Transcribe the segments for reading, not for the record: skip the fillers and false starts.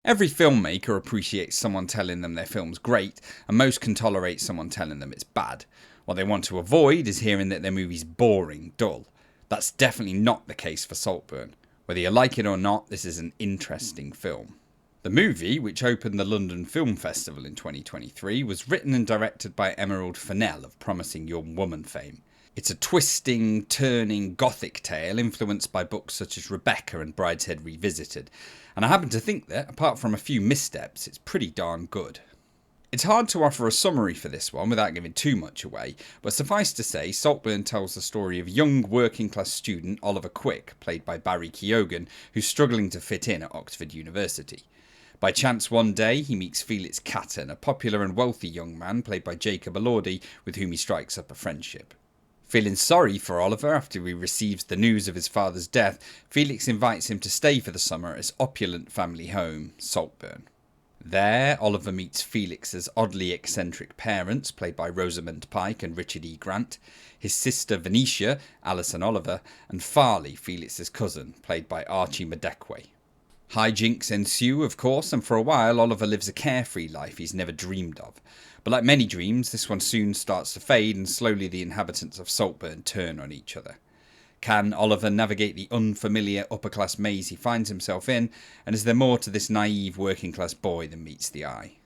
Every filmmaker appreciates someone telling them their film's great, and most can tolerate someone telling them it's bad. What they want to avoid is hearing that their movie's boring, dull. That's definitely not the case for Saltburn. Whether you like it or not, this is an interesting film. The movie, which opened the London Film Festival in 2023, was written and directed by Emerald Fennell of Promising Young Woman fame. It's a twisting, turning, gothic tale influenced by books such as Rebecca and Brideshead Revisited, and I happen to think that, apart from a few missteps, it's pretty darn good. It's hard to offer a summary for this one without giving too much away, but suffice to say, Saltburn tells the story of young working-class student Oliver Quick, played by Barry Keoghan, who's struggling to fit in at Oxford University. By chance one day, he meets Felix Catton, a popular and wealthy young man, played by Jacob Elordi, with whom he strikes up a friendship. Feeling sorry for Oliver after he receives the news of his father's death, Felix invites him to stay for the summer at his opulent family home, Saltburn. There, Oliver meets Felix's oddly eccentric parents, played by Rosamund Pike and Richard E. Grant, his sister Venetia, Alison Oliver, and Farley, Felix's cousin, played by Archie Madekwe. Hijinks ensue, of course, and for a while Oliver lives a carefree life he's never dreamed of. But like many dreams, this one soon starts to fade and slowly the inhabitants of Saltburn turn on each other. Can Oliver navigate the unfamiliar upper-class maze he finds himself in, and is there more to this naive working-class boy than meets the eye?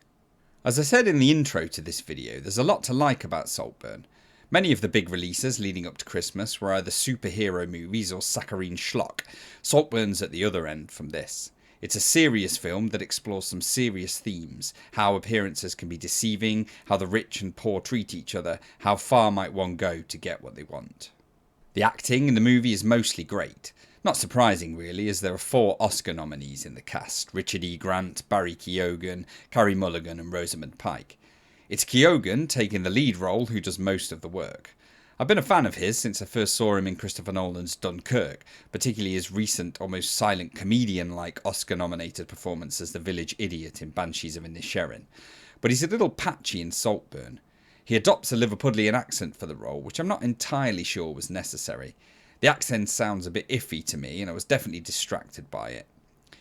As I said in the intro to this video, there's a lot to like about Saltburn. Many of the big releases leading up to Christmas were either superhero movies or saccharine schlock. Saltburn's at the other end from this. It's a serious film that explores some serious themes, how appearances can be deceiving, how the rich and poor treat each other, how far might one go to get what they want. The acting in the movie is mostly great. Not surprising really, as there are 4 Oscar nominees in the cast: Richard E. Grant, Barry Keoghan, Carey, Mulligan and Rosamund Pike. It's Keoghan taking the lead role who does most of the work. I've been a fan of his since I first saw him in Christopher Nolan's Dunkirk, particularly his recent, almost silent comedian-like Oscar-nominated performance as the village idiot in Banshees of Inisherin. But he's a little patchy in Saltburn. He adopts a Liverpudlian accent for the role, which I'm not entirely sure was necessary. The accent sounds a bit iffy to me, and I was definitely distracted by it.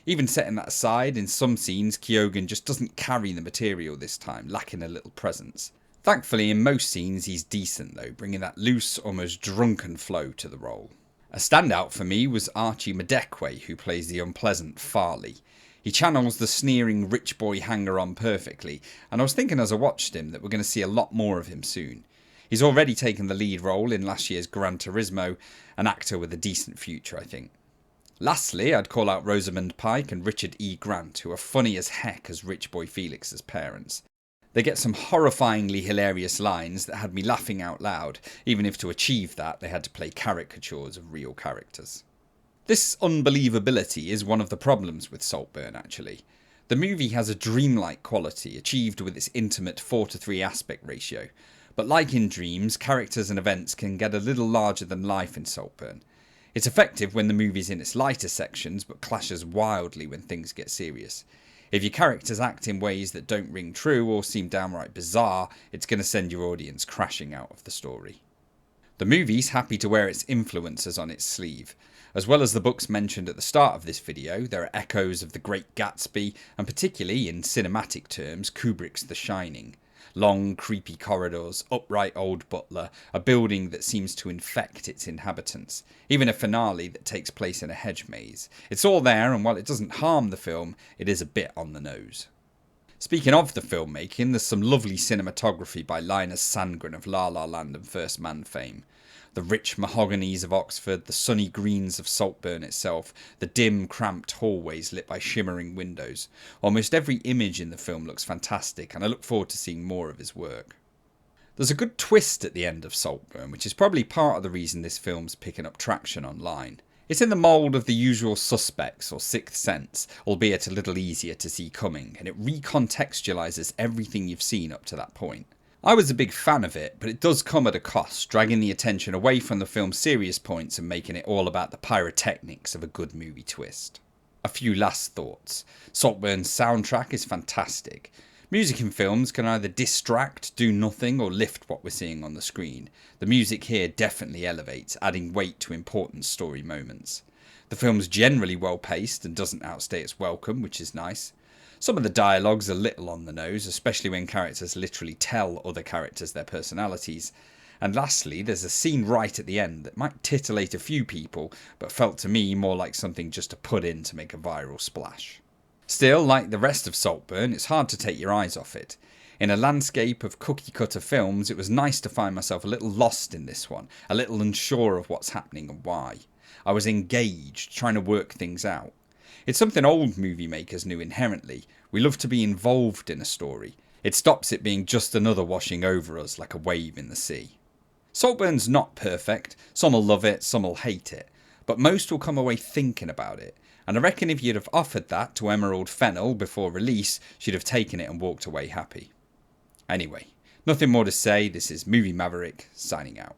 Even setting that aside, in some scenes Keoghan just doesn't carry the material this time, lacking a little presence. Thankfully, in most scenes he's decent though, bringing that loose, almost drunken flow to the role. A standout for me was Archie Madekwe, who plays the unpleasant Farley. He channels the sneering rich boy hanger-on perfectly, and I was thinking as I watched him that we're going to see a lot more of him soon. He's already taken the lead role in last year's Gran Turismo, an actor with a decent future I think. Lastly, I'd call out Rosamund Pike and Richard E. Grant, who are funny as heck as rich boy Felix's parents. They get some horrifyingly hilarious lines that had me laughing out loud, even if to achieve that they had to play caricatures of real characters. This unbelievability is one of the problems with Saltburn actually. The movie has a dreamlike quality achieved with its intimate 4:3 aspect ratio, but like in dreams, characters and events can get a little larger than life in Saltburn. It's effective when the movie's in its lighter sections, but clashes wildly when things get serious. If your characters act in ways that don't ring true or seem downright bizarre, it's going to send your audience crashing out of the story. The movie's happy to wear its influences on its sleeve. As well as the books mentioned at the start of this video, there are echoes of The Great Gatsby, and particularly, in cinematic terms, Kubrick's The Shining. Long, creepy corridors, upright old butler, a building that seems to infect its inhabitants, even a finale that takes place in a hedge maze. It's all there, and while it doesn't harm the film, it is a bit on the nose. Speaking of the filmmaking, there's some lovely cinematography by Linus Sandgren of La La Land and First Man fame. The rich mahoganies of Oxford, the sunny greens of Saltburn itself, the dim, cramped hallways lit by shimmering windows. Almost every image in the film looks fantastic, and I look forward to seeing more of his work. There's a good twist at the end of Saltburn, which is probably part of the reason this film's picking up traction online. It's in the mould of The Usual Suspects or Sixth Sense, albeit a little easier to see coming, and it recontextualises everything you've seen up to that point. I was a big fan of it, but it does come at a cost, dragging the attention away from the film's serious points and making it all about the pyrotechnics of a good movie twist. A few last thoughts. Saltburn's soundtrack is fantastic. Music in films can either distract, do nothing, or lift what we're seeing on the screen. The music here definitely elevates, adding weight to important story moments. The film's generally well paced and doesn't outstay its welcome, which is nice. Some of the dialogue's a little on the nose, especially when characters literally tell other characters their personalities. And lastly, there's a scene right at the end that might titillate a few people, but felt to me more like something just to put in to make a viral splash. Still, like the rest of Saltburn, it's hard to take your eyes off it. In a landscape of cookie-cutter films, it was nice to find myself a little lost in this one, a little unsure of what's happening and why. I was engaged, trying to work things out. It's something old movie makers knew inherently. We love to be involved in a story. It stops it being just another washing over us like a wave in the sea. Saltburn's not perfect. Some will love it, some will hate it. But most will come away thinking about it. And I reckon if you'd have offered that to Emerald Fennell before release, she'd have taken it and walked away happy. Anyway, nothing more to say. This is Movie Maverick, signing out.